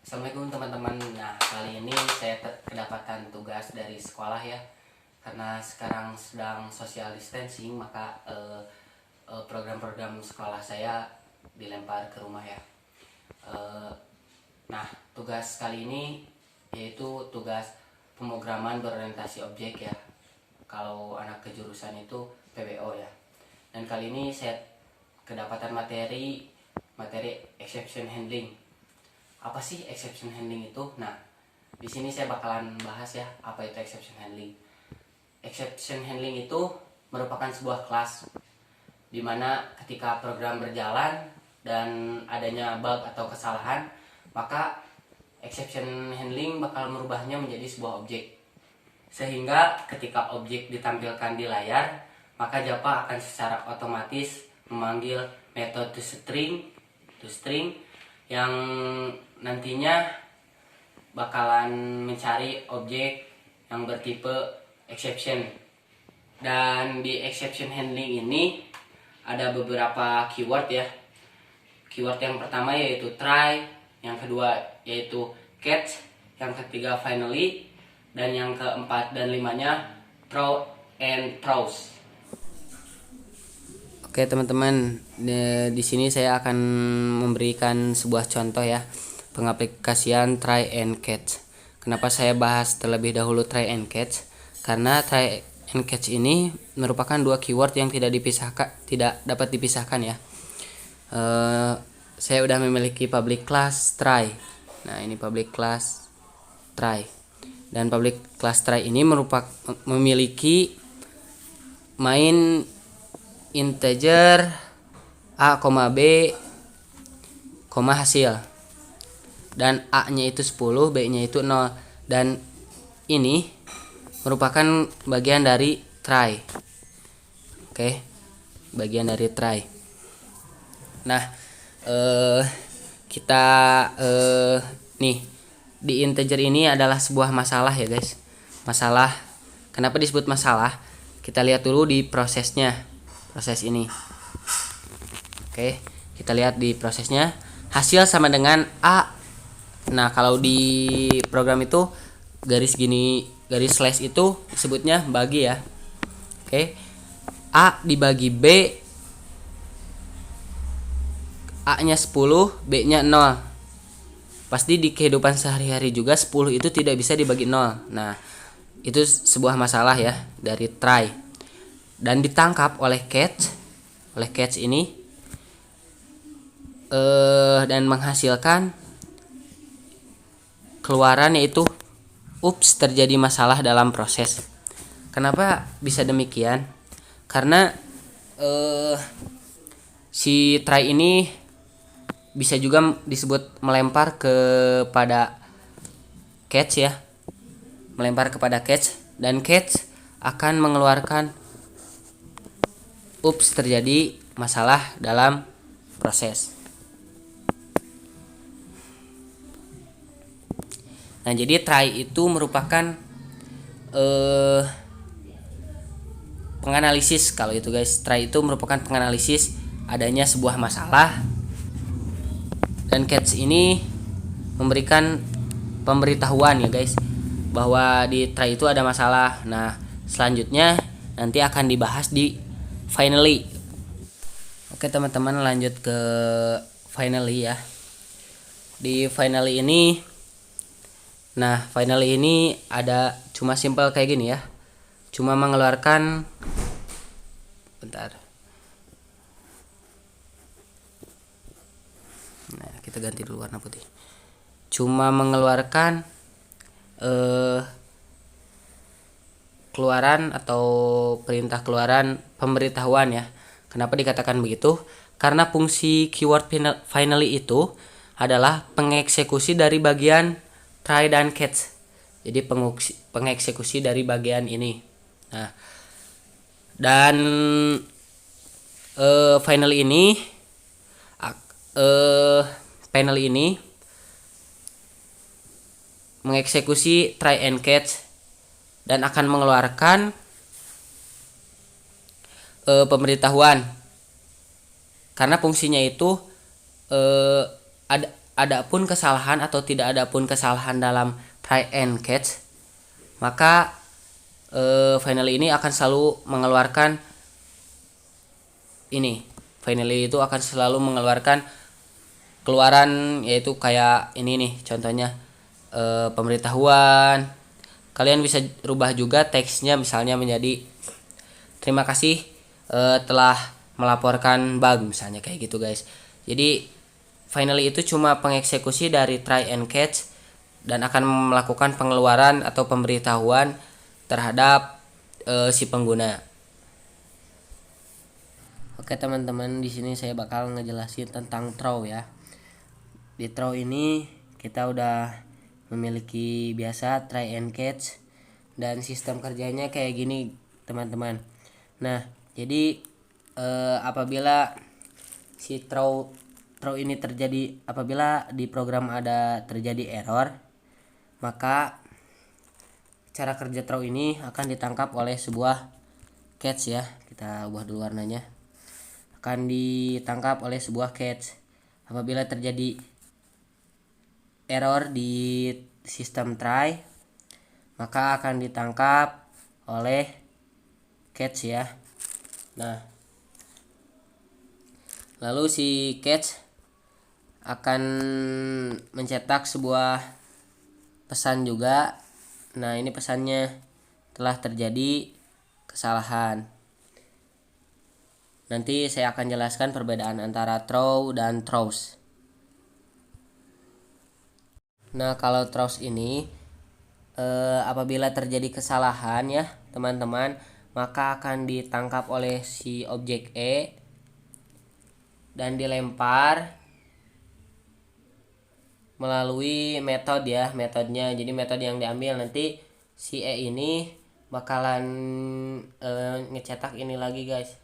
Assalamualaikum teman-teman. Nah, kali ini saya kedapatan tugas dari sekolah ya. Karena sekarang sedang social distancing, maka program-program sekolah saya dilempar ke rumah ya. Eh, nah, tugas kali ini yaitu tugas pemrograman berorientasi objek ya. Kalau anak kejurusan itu PBO ya. Dan kali ini saya kedapatan materi exception handling. Apa sih exception handling itu? Nah, di sini saya bakalan bahas ya apa itu exception handling. Exception handling itu merupakan sebuah kelas di mana ketika program berjalan dan adanya bug atau kesalahan, maka exception handling bakal merubahnya menjadi sebuah objek. Sehingga ketika objek ditampilkan di layar, maka Java akan secara otomatis memanggil metode toString yang nantinya bakalan mencari objek yang bertipe exception. Dan di exception handling ini ada beberapa keyword ya. Keyword yang pertama yaitu try, yang kedua yaitu catch, yang ketiga finally, dan yang keempat dan limanya throw and throws. Oke teman-teman, di sini saya akan memberikan sebuah contoh ya pengaplikasian try and catch. Kenapa saya bahas terlebih dahulu try and catch? Karena try and catch ini merupakan dua keyword yang tidak dapat dipisahkan ya. Saya udah memiliki public class try. Nah, ini public class try. Dan public class try ini memiliki main integer a, b, hasil, dan a nya itu 10, b nya itu 0, dan ini merupakan bagian dari try. Oke, bagian dari try. Nah, kita nih di integer ini adalah sebuah masalah ya guys. Masalah. Kenapa disebut masalah? Kita lihat dulu di prosesnya. Proses ini. Oke, kita lihat di prosesnya. Hasil sama dengan A. Nah, kalau di program itu garis slash itu disebutnya bagi ya. Oke. A dibagi B, A-nya 10, B-nya 0. Pasti di kehidupan sehari-hari juga 10 itu tidak bisa dibagi 0. Nah, itu sebuah masalah ya dari try. Dan ditangkap oleh catch ini dan menghasilkan keluaran yaitu ups, terjadi masalah dalam proses. Kenapa bisa demikian? Karena si try ini bisa juga disebut melempar kepada catch ya. Melempar kepada catch, dan catch akan mengeluarkan ups, terjadi masalah dalam proses. Nah, jadi try itu merupakan penganalisis. Kalau itu guys, try itu merupakan penganalisis adanya sebuah masalah, dan catch ini memberikan pemberitahuan ya guys bahwa di try itu ada masalah. Nah, selanjutnya nanti akan dibahas di finally. Oke teman-teman, lanjut ke finally ya. Di finally ini, nah finally ini ada cuma simple kayak gini ya. Cuma mengeluarkan, bentar. Nah, kita ganti dulu warna putih. Cuma mengeluarkan keluaran atau perintah keluaran pemberitahuan ya. Kenapa dikatakan begitu? Karena fungsi keyword finally itu adalah pengeksekusi dari bagian try dan catch. Jadi pengeksekusi dari bagian ini. Nah, dan finally ini mengeksekusi try and catch dan akan mengeluarkan pemberitahuan, karena fungsinya itu ada pun kesalahan atau tidak ada pun kesalahan dalam try and catch, maka finally ini akan selalu mengeluarkan ini. Finally itu akan selalu mengeluarkan keluaran, yaitu kayak ini nih contohnya, pemberitahuan. Kalian bisa rubah juga teksnya, misalnya menjadi terima kasih telah melaporkan bug, misalnya kayak gitu guys. Jadi finally itu cuma pengeksekusi dari try and catch dan akan melakukan pengeluaran atau pemberitahuan terhadap si pengguna. Oke teman-teman, di sini saya bakal ngejelasin tentang throw ya. Di throw ini kita udah memiliki biasa try and catch dan sistem kerjanya kayak gini teman-teman. Nah, jadi apabila si throw ini terjadi, apabila di program ada terjadi error, maka cara kerja throw ini akan ditangkap oleh sebuah catch ya. Kita ubah dulu warnanya. Akan ditangkap oleh sebuah catch. Apabila terjadi error di sistem try, maka akan ditangkap oleh catch ya. Nah, lalu si catch akan mencetak sebuah pesan juga. Nah, ini pesannya telah terjadi kesalahan. Nanti saya akan jelaskan perbedaan antara throw dan throws. Nah, kalau throws ini apabila terjadi kesalahan ya teman-teman, maka akan ditangkap oleh si objek E dan dilempar melalui metode ya, metodenya. Jadi metode yang diambil nanti si E ini bakalan ngecetak ini lagi guys.